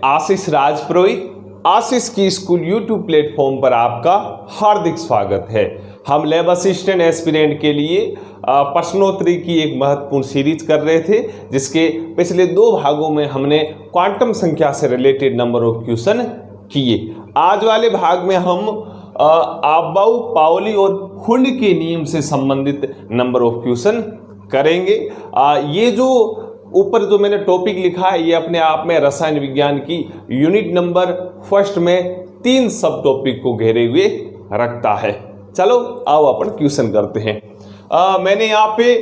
आशीष राजपुरोहित। आशीष की school YouTube platform पर आपका हार्दिक स्वागत है। हम लैब असिस्टेंट एस्पिरेंट के लिए प्रश्नोत्तरी की एक महत्वपूर्ण सीरीज कर रहे थे, जिसके पिछले 2 भागों में हमने क्वांटम संख्या से रिलेटेड नंबर ऑफ क्वेश्चन किए। आज वाले भाग में हम अबाउ पाउली और हुंड के नियम से संबंधित नंबर ऑफ क्वेश्चन करेंगे। ये जो ऊपर जो मैंने टॉपिक लिखा है, ये अपने आप में रसायन विज्ञान की यूनिट नंबर 1 में 3 सब टॉपिक को घेरे हुए रखता है। चलो आओ अपन क्वेश्चन करते हैं। मैंने यहाँ पे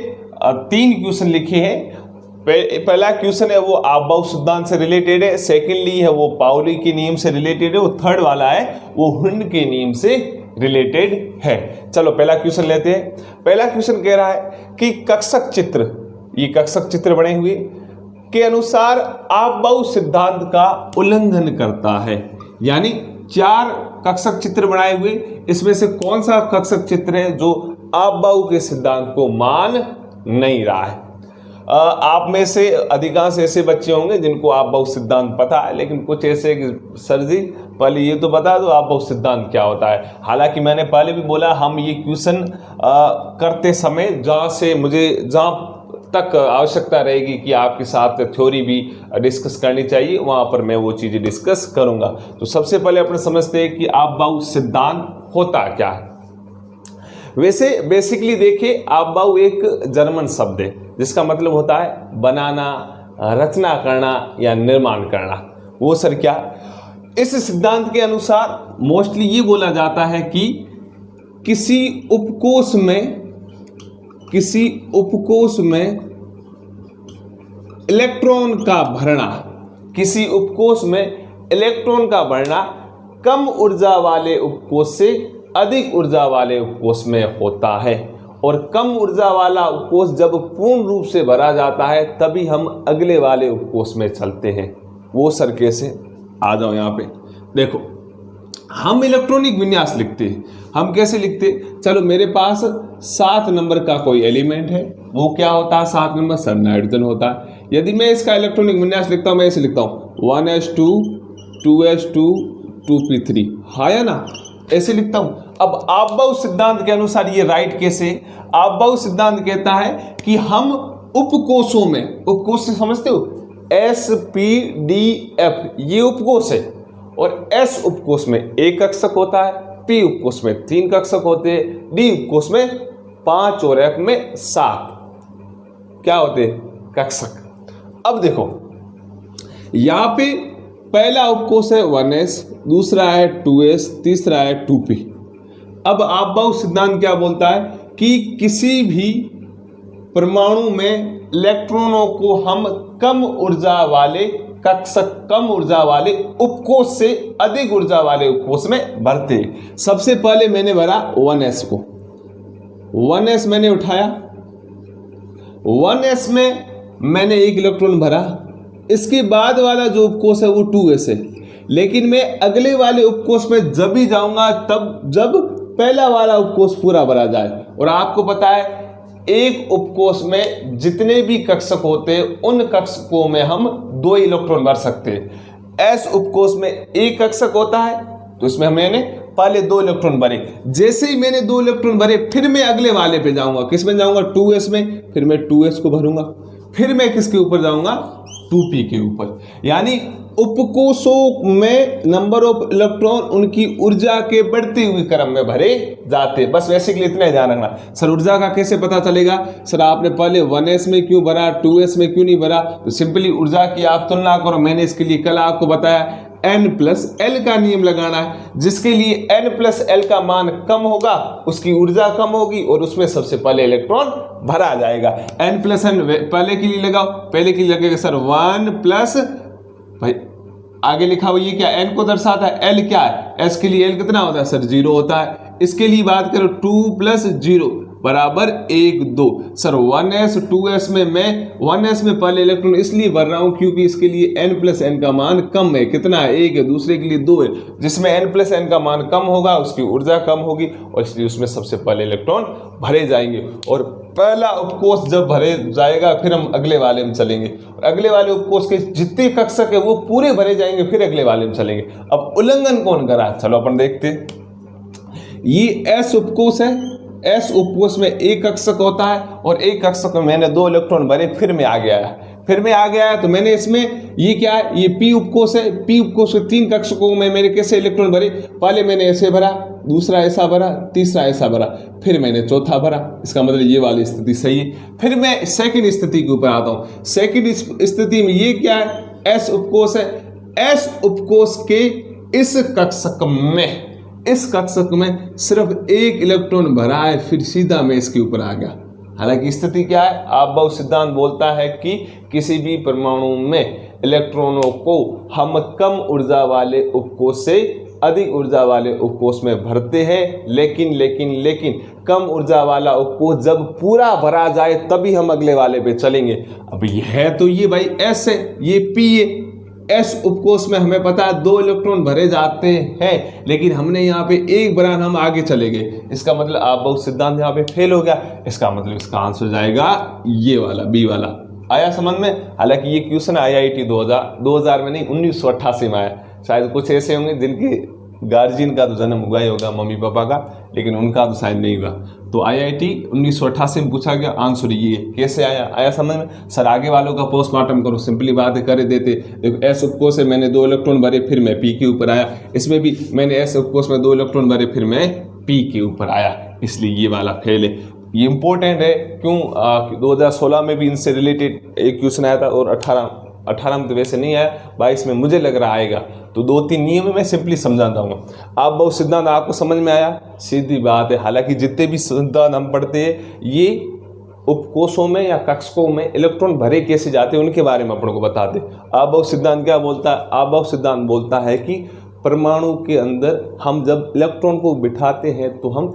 3 क्वेश्चन लिखे हैं। पहला क्वेश्चन है वो अबाउ सिद्धांत से रिलेटेड है, सेकेंडली है वो पाउली के नियम से रिलेटेड है, वो थर्ड वाला है वो हुंड के नियम से रिलेटेड है। चलो पहला क्वेश्चन लेते हैं। पहला क्वेश्चन कह रहा है कि कक्षक चित्र, ये कक्षक चित्र बने हुए के अनुसार अबाउ सिद्धांत का उल्लंघन करता है। यानी 4 कक्षक चित्र बनाए हुए, इसमें से कौन सा कक्षक चित्र है जो अबाउ के सिद्धांत को मान नहीं रहा है। आप में से अधिकांश ऐसे बच्चे होंगे जिनको अबाउ सिद्धांत पता है, लेकिन कुछ ऐसे कि सर जी पहले ये तो बता दो अबाउ सिद्धांत क्या होता है। हालांकि मैंने पहले भी बोला हम ये क्वेश्चन करते समय जहाँ तक आवश्यकता रहेगी कि आपके साथ थ्योरी भी डिस्कस करनी चाहिए, वहाँ पर मैं वो चीज़ें डिस्कस करूँगा। तो सबसे पहले अपने समझते हैं कि अबाउ सिद्धांत होता क्या है। वैसे बेसिकली देखिए, अबाउ एक जर्मन शब्द है जिसका मतलब होता है बनाना, रचना करना या निर्माण करना। वो सर क्या, इस सिद्धांत के अनुसार मोस्टली ये बोला जाता है कि किसी उपकोष में इलेक्ट्रॉन का भरना, किसी उपकोष में इलेक्ट्रॉन का भरना कम ऊर्जा वाले उपकोष से अधिक ऊर्जा वाले उपकोष में होता है, और कम ऊर्जा वाला उपकोष जब पूर्ण रूप से भरा जाता है तभी हम अगले वाले उपकोष में चलते हैं। वो सर कैसे, आ जाओ यहाँ पे देखो। हम इलेक्ट्रॉनिक विन्यास लिखते हैं, हम कैसे लिखते, चलो मेरे पास 7 नंबर का कोई एलिमेंट है, वो क्या होता है 7 नंबर, सर नाइट्रोजन होता है। यदि मैं इसका इलेक्ट्रॉनिक विन्यास लिखता हूँ, मैं ऐसे लिखता हूँ 1s2 2s2 2p3, हाँ या ना, ऐसे लिखता हूँ। अब अबाउ सिद्धांत के अनुसार ये राइट कैसे, अबाउ सिद्धांत कहता है कि हम उपकोषों में, उपकोष से समझते हो SPDF ये उपकोष है, और S उपकोष में 1 कक्षक होता है, P उपकोष में 3 कक्षक होते हैं, D उपकोष में 5 और F में 7 क्या होते कक्षक। अब देखो यहाँ पे पहला उपकोष है 1s, दूसरा है 2s, तीसरा है 2p। अब अबाउ सिद्धांत क्या बोलता है कि किसी भी परमाणु में इलेक्ट्रॉनों को हम कम ऊर्जा वाले कक्षक, कम ऊर्जा वाले उपकोष से अधिक ऊर्जा वाले उपकोष में भरते हैं। सबसे पहले मैंने भरा 1s को, 1s मैंने उठाया, 1s में मैंने 1 इलेक्ट्रॉन भरा। इसके बाद वाला जो उपकोष है वो 2s है, लेकिन मैं अगले वाले उपकोष में जब भी जाऊंगा तब जब पहला वाला उपकोष पूरा भरा जाए। और आपको पता है एक उपकोष में जितने भी कक्षक होते हैं उन कक्षकों में हम 2 इलेक्ट्रॉन भर सकते हैं। S उपकोष में 1 कक्षक होता है, तो इसमें मैंने पहले 2 इलेक्ट्रॉन भरे। जैसे ही मैंने 2 इलेक्ट्रॉन भरे, फिर मैं अगले वाले पे जाऊंगा, किस में जाऊंगा 2s में, फिर मैं 2s को भरूंगा, फिर मैं किसके ऊपर जाऊंगा 2p के ऊपर। यानी उपकोषों में नंबर ऑफ इलेक्ट्रॉन उनकी ऊर्जा के बढ़ते हुए क्रम में भरे जाते। बस वैसे के लिए इतना ही ध्यान रखना। सर ऊर्जा का कैसे पता चलेगा, सर आपने पहले 1s में क्यों भरा, 2s में क्यों नहीं भरा, तो सिंपली ऊर्जा की आप तुलना करो। मैंने इसके लिए कल आपको बताया n+l का नियम लगाना है, जिसके लिए n+l का मान कम होगा उसकी ऊर्जा कम होगी और उसमें सबसे पहले इलेक्ट्रॉन भरा जाएगा। n+n पहले के लिए लगाओ, पहले के लिए लगेगा सर 1+ भाई आगे लिखा हुआ ये क्या, n को दर्शाता है, l क्या है, s के लिए l कितना होता है सर 0 होता है। इसके लिए बात करो 2 + 0, बराबर 1 2। सर 1s 2s में मैं 1s में पहले इलेक्ट्रॉन इसलिए भर रहा हूं क्योंकि इसके लिए n+n का मान कम है। कितना है? 1 है। दूसरे के लिए 2 है। जिसमें n+n का मान कम होगा उसकी ऊर्जा कम होगी और इसलिए उसमें सबसे पहले इलेक्ट्रॉन भरे जाएंगे। और पहला उपकोष जब भरे जाएगा फिर हम अगले वाले में चलेंगे और अगले वाले उपकोष के जितने कक्षक है वो पूरे भरे जाएंगे, फिर अगले वाले में चलेंगे। अब उल्लंघन कौन करा? चलो अपन देखते हैं। ये s उपकोष है। s उपकोष में एक कक्षक होता है और एक कक्षक में मैंने 2 इलेक्ट्रॉन भरे, फिर में आ गया है। फिर में आ गया है तो मैंने इसमें ये क्या है? ये p उपकोष है। p उपकोष के 3 कक्षकों में मैंने कैसे इलेक्ट्रॉन भरे? पहले मैंने ऐसे भरा, दूसरा ऐसा भरा, तीसरा ऐसा भरा, फिर मैंने चौथा भरा। इसका मतलब ये वाली स्थिति सही है। फिर मैं सेकंड स्थिति के ऊपर आता हूं। सेकंड स्थिति में ये क्या है? s उपकोष है। s उपकोष के इस कक्षक में सिर्फ एक इलेक्ट्रॉन भरा है, फिर सीधा मैं इसके ऊपर आ गया। हालांकि स्थिति क्या है? आपबाउ सिद्धांत बोलता है कि किसी भी परमाणु में इलेक्ट्रॉनों को हम कम ऊर्जा वाले उपकोष से अधिक ऊर्जा वाले उपकोष में भरते हैं, लेकिन कम ऊर्जा वाला उपकोष जब पूरा भरा जाए तभी हम अगले वाले पे चलेंगे। अब ये है तो ये भाई S है, ये P है। S उपकोष में हमें पता है 2 इलेक्ट्रॉन भरे जाते हैं, लेकिन हमने यहाँ पे एक भरा, हम आगे चले गए। इसका मतलब आपबाउ सिद्धांत यहाँ पे फेल हो गया। इसका मतलब इसका आंसर जाएगा ये वाला, बी वाला। आया समझ में? हालांकि ये क्वेश्चन IIT 2000 में नहीं 1988 में आया। शायद कुछ ऐसे होंगे जिनके गार्जियन का तो जन्म हुआ ही होगा, मम्मी पापा का, लेकिन उनका तो शायद नहीं हुआ। तो IIT 1988 में पूछा गया, आंसर ये कैसे आया समझ में? सर आगे वालों का पोस्टमार्टम करो, सिंपली बात है, कर देते। देखो S उपकोष से मैंने 2 इलेक्ट्रॉन भरे, फिर मैं P के ऊपर आया। इसमें भी मैंने S उपकोष में 2 इलेक्ट्रॉन भरे, फिर मैं P के ऊपर आया, इसलिए ये वाला फेल है। ये इंपॉर्टेंट है क्यों? 2016 में भी इनसे रिलेटेड एक क्वेश्चन आया था और 18 में तो वैसे नहीं आया, 22 में मुझे लग रहा आएगा। तो 2-3 नियम मैं सिंपली समझाता हूँ। आप बहुत सिद्धांत आपको समझ में आया? सीधी बात है। हालांकि जितने भी सिद्धांत हम पढ़ते हैं ये उपकोषों में या कक्षकों में इलेक्ट्रॉन भरे कैसे जाते हैं उनके बारे में अपन को बताते। आप बहुत सिद्धांत क्या बोलता है? आप बहुत सिद्धांत बोलता है कि परमाणु के अंदर हम जब इलेक्ट्रॉन को बिठाते हैं तो हम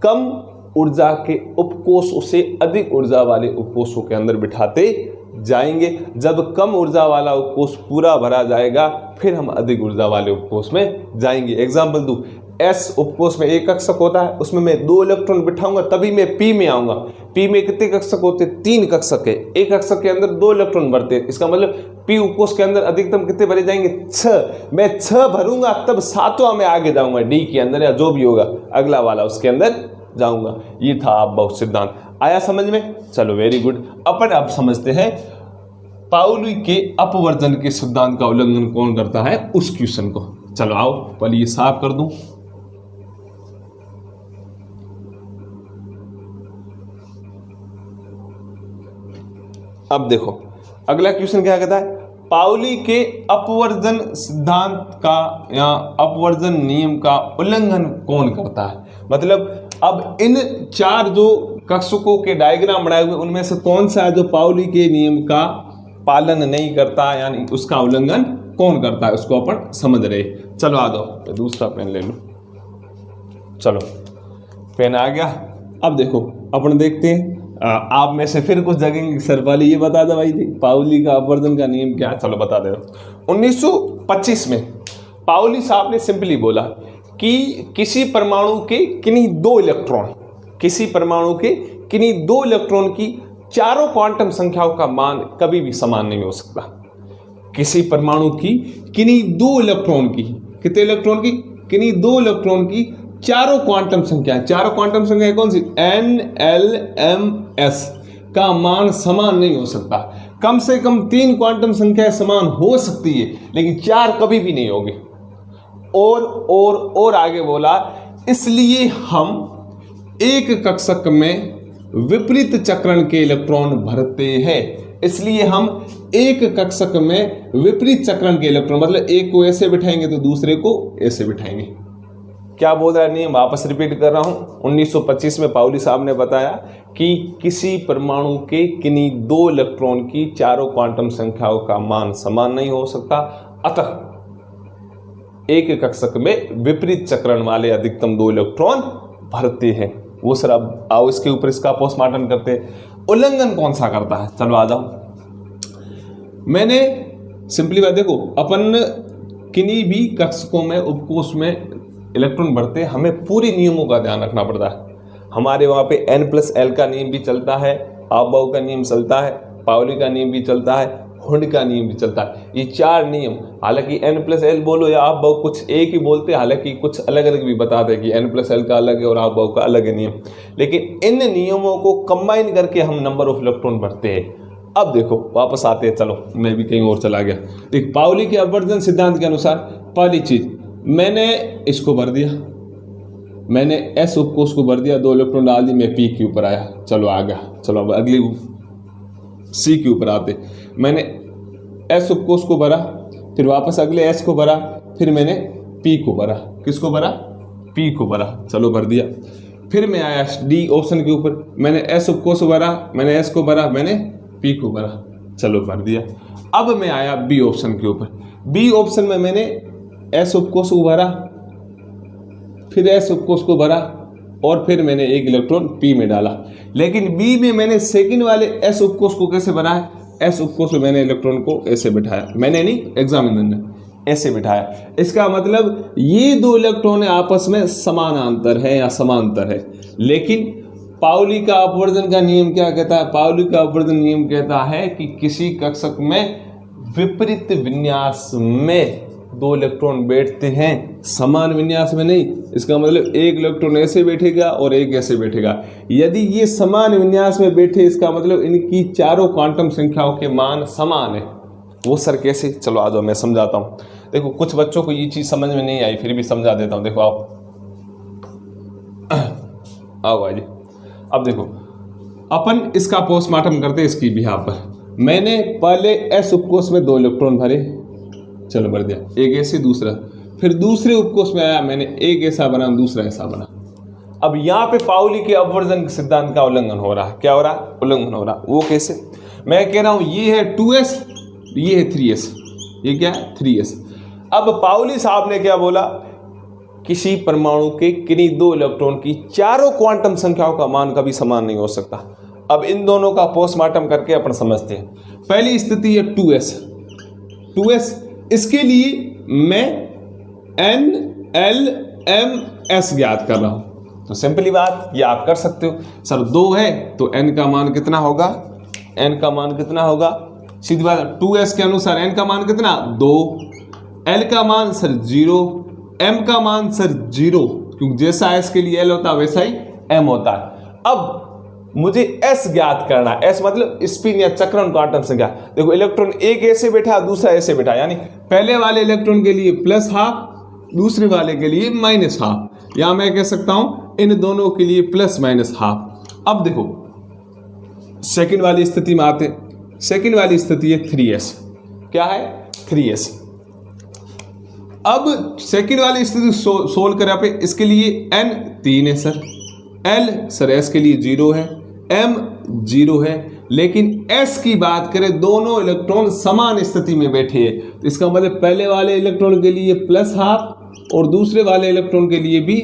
कम ऊर्जा के उपकोषों से अधिक ऊर्जा वाले उपकोषों के अंदर बिठाते जाएंगे। जब कम ऊर्जा वाला उपकोष पूरा भरा जाएगा फिर हम अधिक ऊर्जा वाले उपकोष में जाएंगे। एग्जाम्पल दूं, S उपकोष में एक कक्षक होता है, उसमें मैं 2 इलेक्ट्रॉन बिठाऊंगा तभी मैं P में आऊंगा। P में कितने कक्षक होते हैं? 3 कक्षक है। एक कक्षक के अंदर 2 इलेक्ट्रॉन भरते हैं। इसका मतलब P उपकोष के अंदर अधिकतम कितने भरे जाएंगे? 6। मैं 6 भरूंगा तब 7वां में आगे जाऊंगा, D के अंदर या जो भी होगा अगला वाला उसके अंदर जाऊंगा। ये था आप बहुत सिद्धांत। आया समझ में? चलो वेरी गुड। अपन अब समझते हैं पाउली के अपवर्जन के सिद्धांत का उल्लंघन कौन करता है उस क्वेश्चन को। चलो आओ पहले ये साफ कर दूं। अब देखो अगला क्वेश्चन क्या कहता है? पाउली के अपवर्जन सिद्धांत का या अपवर्जन नियम का उल्लंघन कौन करता है? मतलब अब इन 4 जो कक्षकों के डायग्राम बनाए हुए उनमें से कौन सा है जो पाउली के नियम का पालन नहीं करता, यानी उसका उल्लंघन कौन करता है, उसको अपन समझ रहे। चलो आ जाओ, दूसरा पेन ले लो। चलो पेन आ गया। अब देखो अपन देखते हैं, आप में से फिर कुछ जगह सर वाली ये बता दो भाई पाउली का अपवर्जन का नियम क्या है। चलो बता दो। 1925 में पाउली साहब ने सिंपली बोला कि किसी परमाणु के किन्हीं 2 इलेक्ट्रॉन की चारों क्वांटम संख्याओं का मान कभी भी समान नहीं हो सकता। किसी परमाणु की किन्हीं 2 इलेक्ट्रॉन की, कितने इलेक्ट्रॉन की? किन्हीं 2 इलेक्ट्रॉन की चारों क्वांटम संख्या कौन सी? N L M S का मान समान नहीं हो सकता। कम से कम 3 क्वांटम संख्याएं समान हो सकती है लेकिन 4 कभी भी नहीं होगी। और आगे बोला, इसलिए हम एक कक्षक में विपरीत चक्रण के इलेक्ट्रॉन भरते हैं। इसलिए हम एक कक्षक में विपरीत चक्रण के इलेक्ट्रॉन, मतलब एक को ऐसे बिठाएंगे तो दूसरे को ऐसे बिठाएंगे। क्या बोल रहा है नियम? वापस रिपीट कर रहा हूं। 1925 में पाउली साहब ने बताया कि किसी परमाणु के किन्हीं 2 इलेक्ट्रॉन की चारों क्वांटम संख्याओं का मान समान नहीं हो सकता, अतः एक कक्षक में विपरीत चक्रण वाले अधिकतम 2 इलेक्ट्रॉन भरते हैं। वो सर अब आओ इसके ऊपर इसका पोस्टमार्टम करते हैं। उल्लंघन कौन सा करता है, चलो आ जाओ। मैंने सिंपली बात देखो, अपन किन्हीं भी कक्षकों में उपकोष में इलेक्ट्रॉन बढ़ते हमें पूरे नियमों का ध्यान रखना पड़ता है। हमारे वहाँ पे n+l का नियम भी चलता है, आपबाउ का नियम चलता है, पाउली का नियम भी चलता है, हुंड का नियम भी चलता है। ये 4 नियम, हालांकि n+l बोलो या आपबाउ कुछ एक ही बोलते हैं, हालांकि कुछ अलग अलग भी बताते हैं कि n+l का अलग है और आपबाउ का अलग है नियम, लेकिन इन नियमों को कंबाइन करके हम नंबर ऑफ इलेक्ट्रॉन भरते हैं। अब देखो वापस आते हैं, चलो मैं भी कहीं और चला गया। देख पाउली के अपवर्जन सिद्धांत के अनुसार पहली चीज, मैंने इसको भर दिया, मैंने s उपकोष को भर दिया, 2 इलेक्ट्रॉन डाल दी, मैं p के ऊपर आया, चलो आ गया। चलो अब अगली c के ऊपर आते, मैंने s उपकोष को भरा, फिर वापस अगले s को भरा, फिर मैंने p को भरा। किसको भरा? p को भरा, चलो भर दिया। फिर मैं आया d ऑप्शन के ऊपर, मैंने s उपकोष को भरा, मैंने s को भरा, मैंने p को भरा, चलो भर दिया। अब मैं आया b ऑप्शन के ऊपर, b ऑप्शन में मैंने s उपकोष को भरा, फिर s उपकोष को भरा और फिर मैंने एक इलेक्ट्रॉन p में डाला। लेकिन b में मैंने सेकंड वाले s उपकोष को कैसे भरा है? s उपकोष में मैंने इलेक्ट्रॉन को ऐसे बिठाया, मैंने नहीं, एग्जामिनर ने ऐसे बिठाया। इसका मतलब ये 2 इलेक्ट्रॉन आपस में समानांतर है या समांतर है। लेकिन पाउली का अपवर्जन का नियम क्या कहता है? पाउली का अपवर्जन नियम कहता है कि किसी कक्षक में विपरीत विन्यास में 2 इलेक्ट्रॉन बैठते हैं, समान विन्यास में नहीं। इसका मतलब एक इलेक्ट्रॉन ऐसे बैठेगा और एक ऐसे बैठेगा। यदि ये समान विन्यास में बैठे, इसका मतलब इनकी चारों क्वांटम संख्याओं के मान समान है। वो सर कैसे? चलो आ जाओ मैं समझाता हूँ। देखो कुछ बच्चों को ये चीज़ समझ में नहीं आई, फिर भी समझा देता हूँ। देखो आओ आओ आज। अब देखो अपन इसका पोस्टमार्टम करते इसकी बिहार पर। मैंने पहले s उपकोष में 2 इलेक्ट्रॉन भरे, चलो भर दिया, एक ऐसे दूसरा, फिर दूसरे उपकोष में आया, मैंने एक ऐसा बना, दूसरा ऐसा बना। अब यहाँ पे पाउली के अपवर्जन सिद्धांत का उल्लंघन हो रहा है। क्या हो रहा है? उल्लंघन हो रहा है। वो कैसे? मैं कह रहा हूँ ये है 2s, ये है 3s, ये क्या है? 3s। अब पाउली साहब ने क्या बोला? किसी परमाणु के किन्हीं 2 इलेक्ट्रॉन की चारों क्वांटम संख्याओं का मान कभी समान नहीं हो सकता। अब इन दोनों का पोस्टमार्टम करके अपन समझते हैं। पहली स्थिति है 2s। इसके लिए मैं n l m s ज्ञात कर रहा हूं, तो सिंपली बात ये आप कर सकते हो। सर 2 है तो n का मान कितना होगा? n का मान कितना होगा? सीधी बात, 2s के अनुसार n का मान कितना? 2। l का मान सर 0, m का मान सर 0, क्योंकि जैसा s के लिए l होता है वैसा ही m होता है। अब मुझे s ज्ञात करना है। s मतलब स्पिन या चक्रण क्वांटम संख्या। देखो इलेक्ट्रॉन एक ऐसे बैठा, दूसरा ऐसे बैठा, यानी पहले वाले इलेक्ट्रॉन के लिए +½ दूसरे वाले के लिए -½ या मैं कह सकता हूं इन दोनों के लिए ±½ अब देखो सेकंड वाली स्थिति में आते। सेकंड वाली स्थिति है 3s। क्या है? 3s। अब सेकंड वाली स्थिति सोल्व करें पे, इसके लिए n 3 है सर, l सर s के लिए 0 है, m 0 है, लेकिन s की बात करें दोनों इलेक्ट्रॉन समान स्थिति में बैठे हैं, तो इसका मतलब पहले वाले इलेक्ट्रॉन के लिए +½ और दूसरे वाले इलेक्ट्रॉन के लिए भी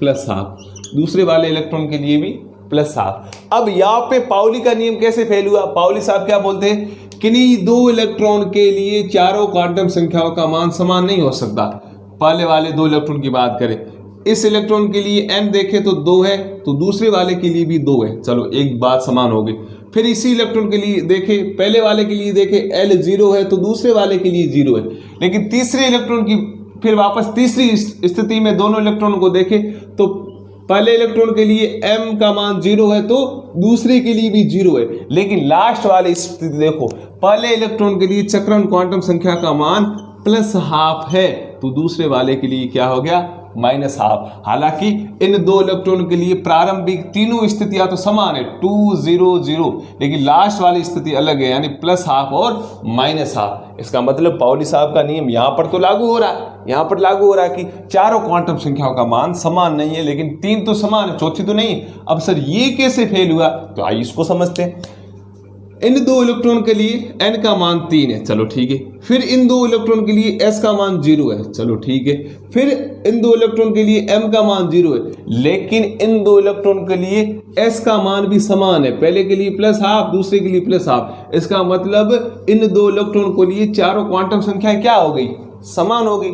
+½ दूसरे वाले इलेक्ट्रॉन के लिए भी +½ अब यहाँ पे पाउली का नियम कैसे फेल हुआ? पाउली साहब क्या बोलते हैं? किन्हीं 2 इलेक्ट्रॉन के लिए चारों क्वांटम संख्याओं का मान समान नहीं हो सकता। पहले वाले 2 इलेक्ट्रॉन की बात करें, इस इलेक्ट्रॉन के लिए n देखें तो 2 है, तो दूसरे वाले के लिए भी 2 है, चलो एक बात समान हो गई। फिर इसी इलेक्ट्रॉन के लिए देखें, पहले वाले के लिए देखें l 0 है तो दूसरे वाले के लिए 0 है, लेकिन तीसरे इलेक्ट्रॉन की फिर वापस तीसरी स्थिति में दोनों इलेक्ट्रॉन को देखें तो पहले इलेक्ट्रॉन के लिए m का मान 0 है तो दूसरे के लिए भी 0 है, लेकिन लास्ट वाली स्थिति देखो, पहले इलेक्ट्रॉन के लिए चक्रण क्वांटम संख्या का मान +½ है तो दूसरे वाले के लिए क्या हो गया? -½ हालांकि इन 2 इलेक्ट्रॉन के लिए प्रारंभिक तीनों स्थितियां तो समान है 2 0 0, लेकिन लास्ट वाली स्थिति अलग है, यानी +½ और -½ इसका मतलब पाउली साहब का नियम यहाँ पर तो लागू हो रहा है, यहाँ पर लागू हो रहा है कि चारों क्वांटम संख्याओं का मान समान नहीं है, लेकिन 3 तो समान है, चौथी तो नहीं। अब सर ये कैसे फेल हुआ? तो आइए इसको समझते हैं। इन 2 इलेक्ट्रॉन के लिए n का मान 3 है, चलो ठीक है। फिर इन 2 इलेक्ट्रॉन के लिए s का मान 0 है, चलो ठीक है। फिर इन 2 इलेक्ट्रॉन के लिए m का मान 0 है, लेकिन इन 2 इलेक्ट्रॉन के लिए s का मान भी समान है, पहले के लिए +½ दूसरे के लिए +½ इसका मतलब इन 2 इलेक्ट्रॉन के लिए चारों क्वांटम संख्याएं क्या हो गई, समान हो गई।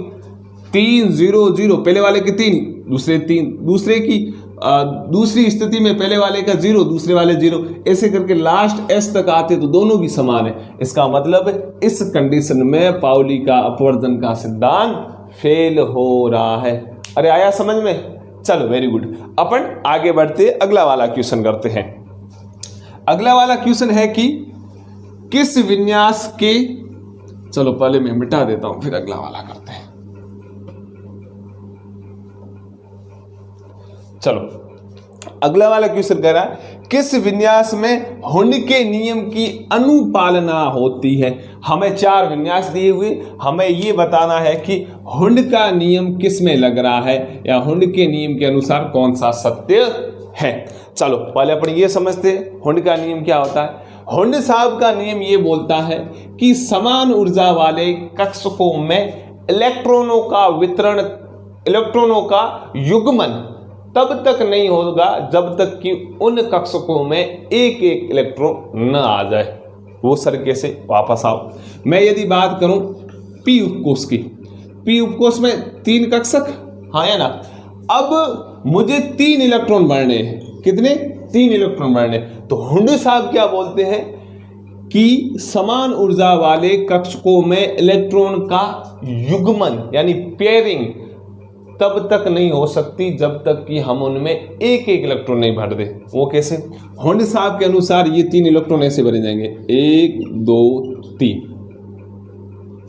3 0 0 पहले वाले के 3 दूसरे 3, दूसरे की दूसरी स्थिति में पहले वाले का 0 दूसरे वाले 0, ऐसे करके लास्ट s तक आते तो दोनों भी समान है। इसका मतलब इस कंडीशन में पाउली का अपवर्जन का सिद्धांत फेल हो रहा है। अरे आया समझ में? चलो वेरी गुड। अपन आगे बढ़ते अगला वाला क्वेश्चन करते हैं। अगला वाला क्वेश्चन है कि किस विन्यास के, चलो पहले मैं मिटा देता हूं फिर अगला वाला करते हैं। चलो अगला वाला क्वेश्चन कह रहा है किस विन्यास में हुंड के नियम की अनुपालना होती है। हमें 4 विन्यास दिए हुए, हमें ये बताना है कि हुंड का नियम किस में लग रहा है या हुंड के नियम के अनुसार कौन सा सत्य है। चलो पहले अपन ये समझते हैं हुंड का नियम क्या होता है। हुंड साहब का नियम ये बोलता है कि समान ऊर्जा वाले कक्षकों में इलेक्ट्रॉनों का वितरण, इलेक्ट्रॉनों का युग्मन तब तक नहीं होगा जब तक कि उन कक्षकों में एक एक इलेक्ट्रॉन न आ जाए। वो सरके से वापस आओ। मैं यदि बात करूं पी उपकोष की, पी उपकोष में 3 कक्षक, हाँ या ना। अब मुझे 3 इलेक्ट्रॉन भरने हैं, कितने? 3 इलेक्ट्रॉन भरने। तो हुंड साहब क्या बोलते हैं कि समान ऊर्जा वाले कक्षकों में इलेक्ट्रॉन का युग्मन यानी पेयरिंग तब तक नहीं हो सकती जब तक कि हम उनमें एक एक इलेक्ट्रॉन नहीं भर दे। वो कैसे? हुंड साहब के अनुसार ये 3 इलेक्ट्रॉन ऐसे भरे जाएंगे, 1 2 3।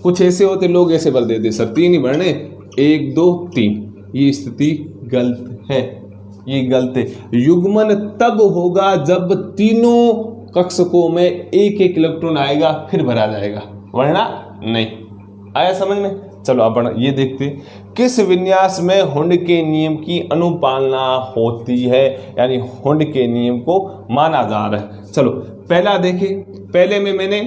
कुछ ऐसे होते लोग ऐसे भर देते, सर 3 ही भरने, 1 2 3। ये स्थिति गलत है, ये गलत है। युग्मन तब होगा जब तीनों कक्षकों में एक एक इलेक्ट्रॉन आएगा फिर भरा जाएगा, वरना नहीं। आया समझ में? चलो अपन ये देखते किस विन्यास में हुंड के नियम की अनुपालना होती है, यानी हुंड के नियम को माना जा रहा है। चलो पहला देखें, पहले में मैंने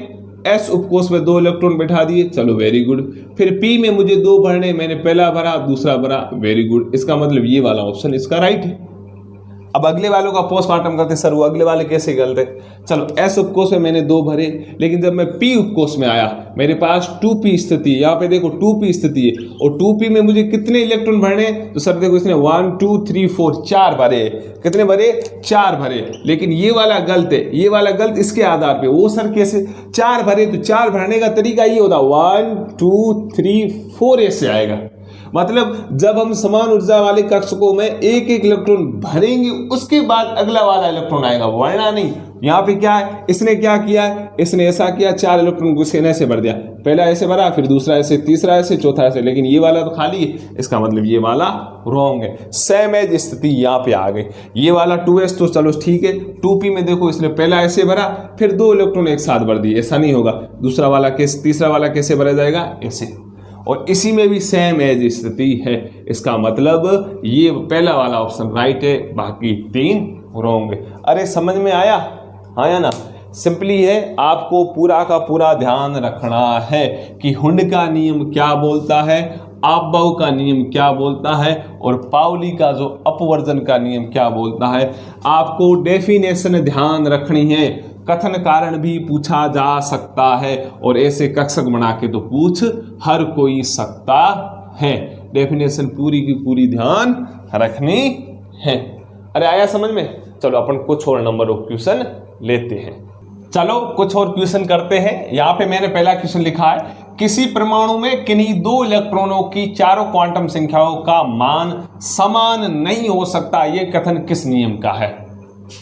S उपकोष में 2 इलेक्ट्रॉन बैठा दिए, चलो वेरी गुड। फिर P में मुझे 2 भरने, मैंने पहला भरा दूसरा भरा, वेरी गुड। इसका मतलब ये वाला ऑप्शन इसका राइट है। अब अगले वालों का पोस्टमार्टम करते, सर वो अगले वाले कैसे गलत है। चलो S उपकोष में मैंने 2 भरे, लेकिन जब मैं P उपकोष में आया मेरे पास 2p स्थिति, यहाँ पे देखो 2p स्थिति है और 2p में मुझे कितने इलेक्ट्रॉन भरने, तो सर देखो इसने 1 2 3 4 4 भरे। कितने भरे? 4 भरे। लेकिन ये वाला गलत है, ये वाला गलत इसके आधार पे। वो सर कैसे? 4 भरे तो 4 भरने का तरीका ये होता 1 2 3 4 ऐसे आएगा। मतलब जब हम समान ऊर्जा वाले कक्षकों में एक एक इलेक्ट्रॉन भरेंगे उसके बाद अगला वाला इलेक्ट्रॉन आएगा, वरना नहीं। यहाँ पे क्या है, इसने क्या किया है, इसने ऐसा किया 4 इलेक्ट्रॉन को इसने ऐसे भर दिया, पहला ऐसे भरा, फिर दूसरा ऐसे, तीसरा ऐसे, चौथा ऐसे, लेकिन ये वाला तो खाली है। इसका मतलब ये वाला रॉन्ग है। सेम एज स्थिति यहाँ पे आ गई। ये वाला 2s तो चलो ठीक है, 2p में देखो इसने पहला ऐसे भरा फिर 2 इलेक्ट्रॉन एक साथ भर दिए, ऐसा नहीं होगा। दूसरा वाला कैसे, तीसरा वाला कैसे भरा जाएगा, ऐसे। और इसी में भी सेम एज स्थिति है। इसका मतलब ये पहला वाला ऑप्शन राइट है, बाकी 3 रॉन्ग है। अरे समझ में आया? आया ना? सिंपली है, आपको पूरा का पूरा ध्यान रखना है कि हुंड का नियम क्या बोलता है, आपबाउ का नियम क्या बोलता है और पाउली का जो अपवर्जन का नियम क्या बोलता है। आपको डेफिनेशन ध्यान रखनी है। कथन कारण भी पूछा जा सकता है और ऐसे कक्षक बना के तो पूछ हर कोई सकता है। डेफिनेशन पूरी की पूरी ध्यान रखनी है। अरे आया समझ में? चलो अपन कुछ और नंबर ऑफ क्वेश्चन लेते हैं। चलो कुछ और क्वेश्चन करते हैं। यहाँ पे मैंने पहला क्वेश्चन लिखा है, किसी परमाणु में किन्हीं 2 इलेक्ट्रॉनों की चारों क्वांटम संख्याओं का मान समान नहीं हो सकता। यह कथन किस नियम का है?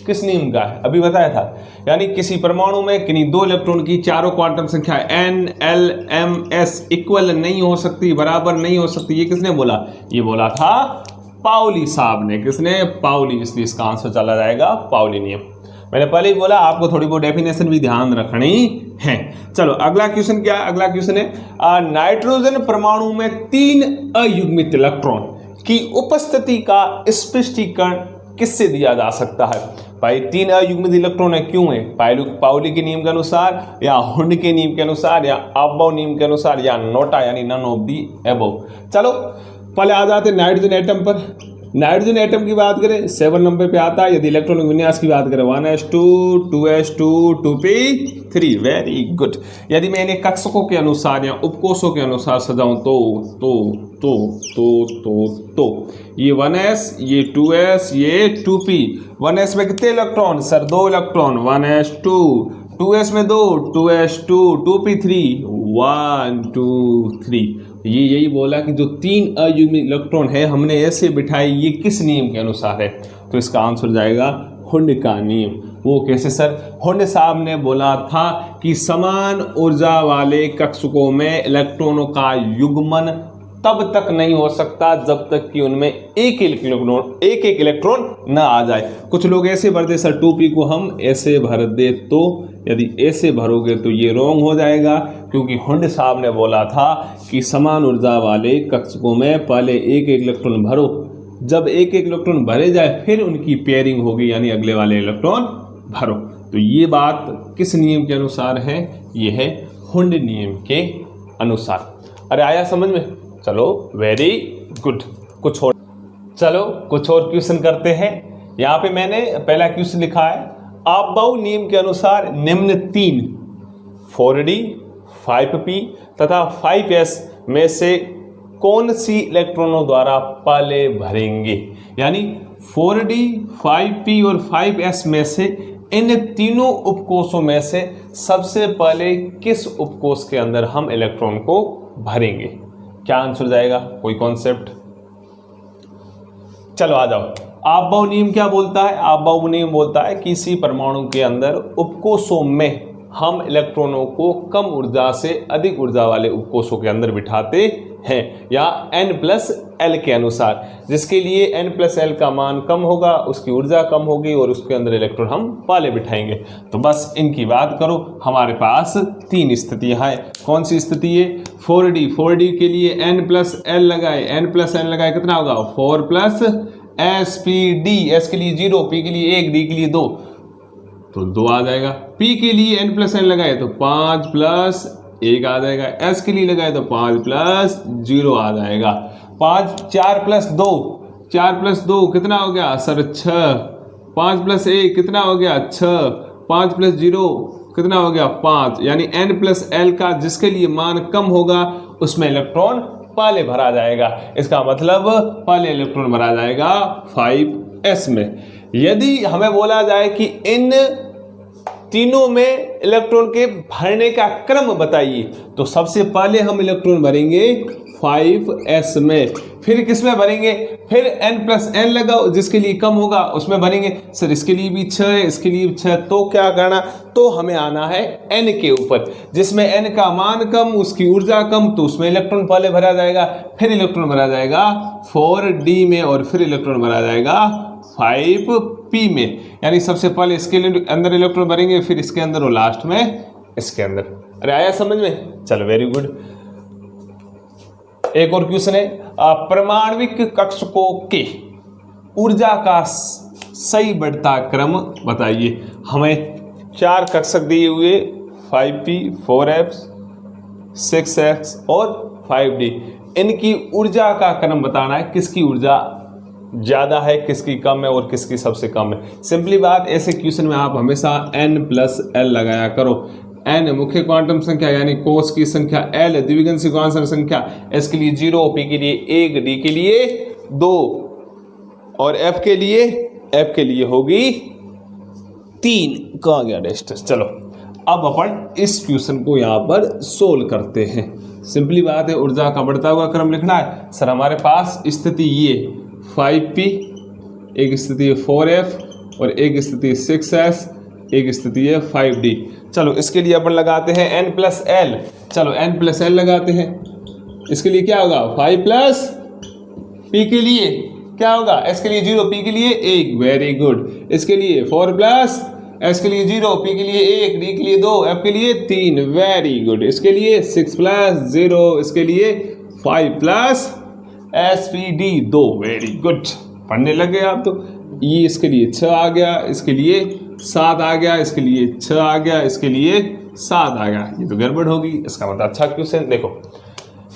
किस नियम का है? अभी बताया था। यानी किसी परमाणु में किन्हीं 2 इलेक्ट्रॉन की चारों क्वांटम संख्या n l m s equal नहीं हो सकती, बराबर नहीं हो सकती। ये किसने बोला? ये बोला था पाउली साहब ने। किसने? पाउली। इसलिए इसका आंसर चला जाएगा पाउली नियम। मैंने पहले ही बोला आपको थोड़ी बहुत डेफिनेशन भी ध्यान रखनी है। चलो अगला क्वेश्चन क्या है? अगला क्वेश्चन है, नाइट्रोजन परमाणु में 3 अयुग्मित इलेक्ट्रॉन की उपस्थिति का स्पष्टीकरण किससे दिया जा सकता है? भाई 3 अयुग्मित इलेक्ट्रॉन है, क्यों है? पाउली के नियम के अनुसार, या हुंड के नियम के अनुसार, या अबव नियम के अनुसार, या नोटा यानी नन ऑफ दी अबव। चलो पहले आ जाते नाइट्रोजन एटम पर। नाइट्रोजन एटम की बात करें 7 नंबर पे आता है। यदि इलेक्ट्रॉनिक विन्यास की बात करें 1s2 2s2 2p3, very good. यदि मैं इन्हें कक्षकों के अनुसार या उपकोषों के अनुसार सजाऊं तो ये 1s, ये 2s, ये 2p। 1s में कितने electron sir? 2 electron, 1s2, 2s में 2, 2s2, 2p3, 1 2 3। ये यही बोला कि जो 3 अयुग्मित इलेक्ट्रॉन है हमने ऐसे बिठाए, ये किस नियम के अनुसार है? तो इसका आंसर जाएगा हुंड का नियम। वो कैसे सर? हुंड साहब ने बोला था कि समान ऊर्जा वाले कक्षकों में इलेक्ट्रॉनों का युग्मन तब तक नहीं हो सकता जब तक कि उनमें एक एक इलेक्ट्रॉन न आ जाए। कुछ लोग ऐसे भर दे सर 2p को हम ऐसे भर दे, तो यदि ऐसे भरोगे तो ये रॉन्ग हो जाएगा, क्योंकि हुंड साहब ने बोला था कि समान ऊर्जा वाले कक्षकों में पहले एक इलेक्ट्रॉन भरो, जब एक इलेक्ट्रॉन भरे जाए फिर उनकी पेयरिंग होगी, यानी अगले वाले इलेक्ट्रॉन भरो। तो ये बात किस नियम के अनुसार है? ये है हुंड नियम के अनुसार। अरे आया समझ में? चलो वेरी गुड। कुछ और क्वेश्चन करते हैं। यहाँ पे मैंने पहला क्वेश्चन लिखा है, अबव नियम के अनुसार निम्न 3 4d 5p तथा 5s में से कौन सी इलेक्ट्रॉनों द्वारा पहले भरेंगे? यानी 4d 5p और 5s में से इन तीनों उपकोषों में से सबसे पहले किस उपकोष के अंदर हम इलेक्ट्रॉन को भरेंगे? क्या आंसर जाएगा? कोई कॉन्सेप्ट? चलो आ जाओ। अबव नियम क्या बोलता है? अबव नियम बोलता है किसी परमाणु के अंदर उपकोषों में हम इलेक्ट्रॉनों को कम ऊर्जा से अधिक ऊर्जा वाले उपकोषों के अंदर बिठाते हैं, या n+l के अनुसार। जिसके लिए n+l का मान कम होगा, उसकी ऊर्जा कम होगी और उसके अंदर इलेक्ट्रॉन हम पहले बिठाएंगे। तो बस इनकी बात करो, हमारे पास 3 स्थितियां हैं। कौन सी स्थिति है? 4d के लिए n+l लगाए, n+l लगाए कितना होगा? 4+spd, s के लिए 0, p के लिए 1, d के लिए 2, तो 2 आ जाएगा। p के लिए n+n लगाए तो 5+1 आ जाएगा। s के लिए लगाए तो 5+0 आ जाएगा। 4+2 कितना हो गया सर? 6। 5+1 कितना हो गया? 6। 5+0 कितना हो गया? 5। यानी n+l का जिसके लिए मान कम होगा उसमें इलेक्ट्रॉन पहले भरा जाएगा। इसका मतलब पहले इलेक्ट्रॉन भरा जाएगा 5s में। यदि हमें बोला जाए कि इन तीनों में इलेक्ट्रॉन के भरने का क्रम बताइए, तो सबसे पहले हम इलेक्ट्रॉन भरेंगे 5s में, फिर किस में भरेंगे? फिर n+n लगाओ, जिसके लिए कम होगा उसमें भरेंगे। सर इसके लिए भी 6 है, इसके लिए भी 6, तो क्या करना? तो हमें आना है n के ऊपर, जिसमें n का मान कम, उसकी ऊर्जा कम, तो उसमें इलेक्ट्रॉन पहले भरा जाएगा, फिर इलेक्ट्रॉन भरा जाएगा 4d में, और फिर इलेक्ट्रॉन भरा जाएगा 5p में। यानी सबसे पहले इसके अंदर इलेक्ट्रॉन भरेंगे, फिर इसके अंदर और लास्ट में इसके अंदर। अरे आया समझ में? चलो वेरी गुड। एक और क्वेश्चन है, परमाणविक कक्षकों के ऊर्जा का सही बढ़ता क्रम बताइए। हमें 4 कक्षक दिए हुए 5p 4f 6x और 5d, इनकी ऊर्जा का क्रम बताना है, किसकी ऊर्जा ज़्यादा है, किसकी कम है और किसकी सबसे कम है। सिंपली बात, ऐसे क्वेश्चन में आप हमेशा n+l लगाया करो। n मुख्य क्वांटम संख्या यानी कोष की संख्या, l द्विविंशि क्वांटम संख्या, s के लिए 0, p के लिए 1, d के लिए 2 और f के लिए होगी 3। कहाँ गया डिस्टेंस? चलो अब अपन इस क्वेश्चन को यहाँ पर सोल्व करते हैं। सिंपली बात है, ऊर्जा का बढ़ता हुआ क्रम लिखना है। सर हमारे पास स्थिति ये 5p, एक स्थिति है 4f और एक स्थिति 6s, एक स्थिति है 5d। चलो इसके लिए अपन लगाते हैं n+l। चलो n+l लगाते हैं। इसके लिए क्या होगा? 5+p के लिए क्या होगा? s के लिए 0, p के लिए 1, वेरी गुड। इसके लिए 4+, s के लिए 0, p के लिए 1, d के लिए 2, f के लिए 3, वेरी गुड। इसके लिए 6+0, इसके लिए 5+spd 2, वेरी गुड। पढ़ने लगे आप तो। ये इसके लिए 6 आ गया, इसके लिए 7 आ गया, इसके लिए 6 आ गया, इसके लिए 7 आ गया। ये तो गड़बड़ होगी। इसका मतलब अच्छा क्वेश्चन देखो,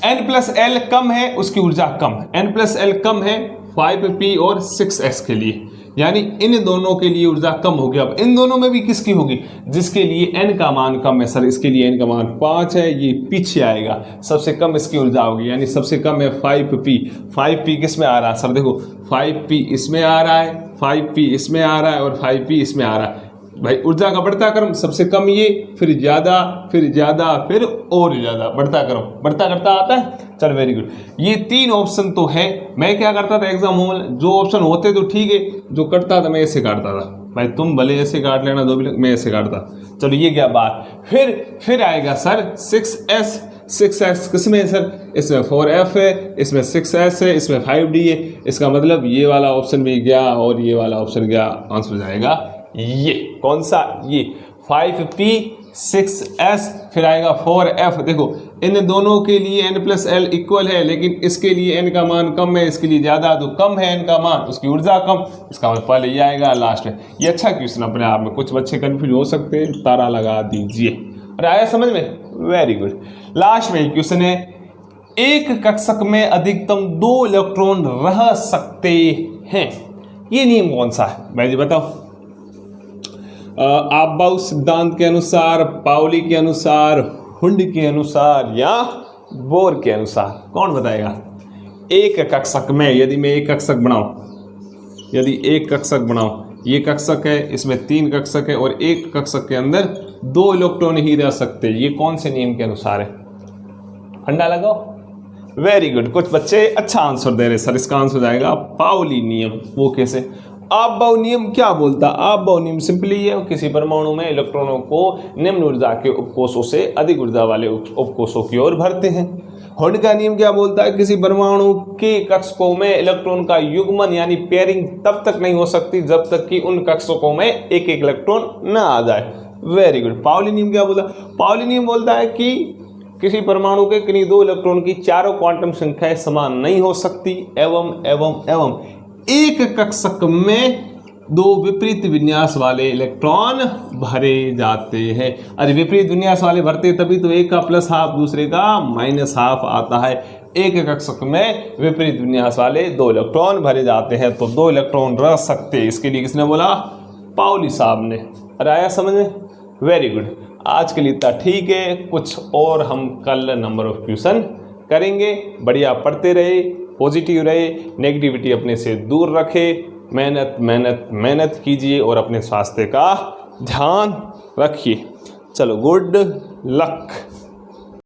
n+l कम है, उसकी ऊर्जा कम है। n+l कम है 5p और 6s के लिए, यानी इन दोनों के लिए ऊर्जा कम होगी। अब इन दोनों में भी किसकी होगी? जिसके लिए n का मान कम है। सर इसके लिए n का मान 5 है, ये पीछे आएगा, सबसे कम इसकी ऊर्जा होगी, यानी सबसे कम है 5p। 5p किस में आ रहा है? सर देखो 5p इसमें आ रहा है, 5p इसमें आ रहा है और 5p इसमें आ रहा है। भाई ऊर्जा का बढ़ता क्रम, सबसे कम ये, फिर ज़्यादा, फिर ज़्यादा, फिर और ज़्यादा, बढ़ता क्रम बढ़ता करता आता है। चल वेरी गुड। ये 3 ऑप्शन तो है। मैं क्या करता था एग्जाम हॉल, जो ऑप्शन होते तो ठीक है, जो करता था मैं ऐसे काटता था। भाई तुम भले ऐसे काट लेना, जो भी, मैं ऐसे काटता। चलो ये क्या बात। फिर आएगा सर 6s। 6s किसमें है सर? इसमें 4f है, इसमें 6s है, इसमें 5d है। इसका मतलब ये वाला ऑप्शन भी गया और ये वाला ऑप्शन गया। आंसर हो जाएगा ये कौन सा? ये 5p 6s, फिर आएगा 4f। देखो इन दोनों के लिए n+l इक्वल है, लेकिन इसके लिए n का मान कम है, इसके लिए ज़्यादा, तो कम है n का मान, उसकी ऊर्जा कम। इसका मतलब पहले ये आएगा लास्ट में। ये अच्छा क्वेश्चन अपने आप में। कुछ बच्चे कंफ्यूज हो सकते हैं, तारा लगा दीजिए। अरे आया समझ में? Very good. लास्ट में क्वेश्चन है, एक कक्षक में अधिकतम 2 इलेक्ट्रॉन रह सकते हैं, ये नियम कौन सा है? भाई जी बताओ। आपबाउ सिद्धांत के अनुसार, पाउली के अनुसार, हुंड के अनुसार, या बोर के अनुसार? कौन बताएगा? एक कक्षक में, यदि मैं एक कक्षक बनाऊं, यदि एक कक्षक बनाऊं, ये कक्षक है, इसमें 3 कक्षक है और एक कक्षक के अंदर 2 इलेक्ट्रॉन ही रह सकते हैं, ये कौन से नियम के अनुसार है? फंडा लगाओ। Very good. कुछ बच्चे अच्छा आंसर दे रहे सर, इसका आंसर हो जाएगा पाउली नियम। वो कैसे? आपबाउ नियम क्या बोलता? आपबाउ नियम सिंपली है, किसी परमाणु में इलेक्ट्रॉनों को निम्न ऊर्जा के उपकोषों से अधिक ऊर्जा वाले उपकोषों की ओर भरते हैं। हुंड का नियम क्या बोलता है? किसी परमाणु के कक्षकों में इलेक्ट्रॉन का युग्मन यानी पेयरिंग तब तक नहीं हो सकती जब तक कि उन कक्षकों में एक एक इलेक्ट्रॉन न आ जाए। Very good. पाउली नियम क्या बोलता है? पाउली नियम बोलता है कि किसी परमाणु के किन्हीं 2 इलेक्ट्रॉन की चारों क्वांटम संख्याएं समान नहीं हो सकती, एवं एक कक्षक में 2 विपरीत विन्यास वाले इलेक्ट्रॉन भरे जाते हैं। अरे विपरीत विन्यास वाले भरते तभी तो एक का प्लस हाफ दूसरे का माइनस हाफ आता है। एक कक्षक में विपरीत विन्यास वाले 2 इलेक्ट्रॉन भरे जाते हैं, तो 2 इलेक्ट्रॉन रह सकते हैं। इसके लिए किसने बोला? पाउली साहब ने। अरे आया समझ में? Very good. आज के लिए इतना ठीक है, कुछ और हम कल नंबर ऑफ क्वेश्चन करेंगे। बढ़िया पढ़ते रहे, पॉजिटिव रहे, नेगेटिविटी अपने से दूर रखे, मेहनत मेहनत मेहनत कीजिए और अपने स्वास्थ्य का ध्यान रखिए। चलो गुड लक।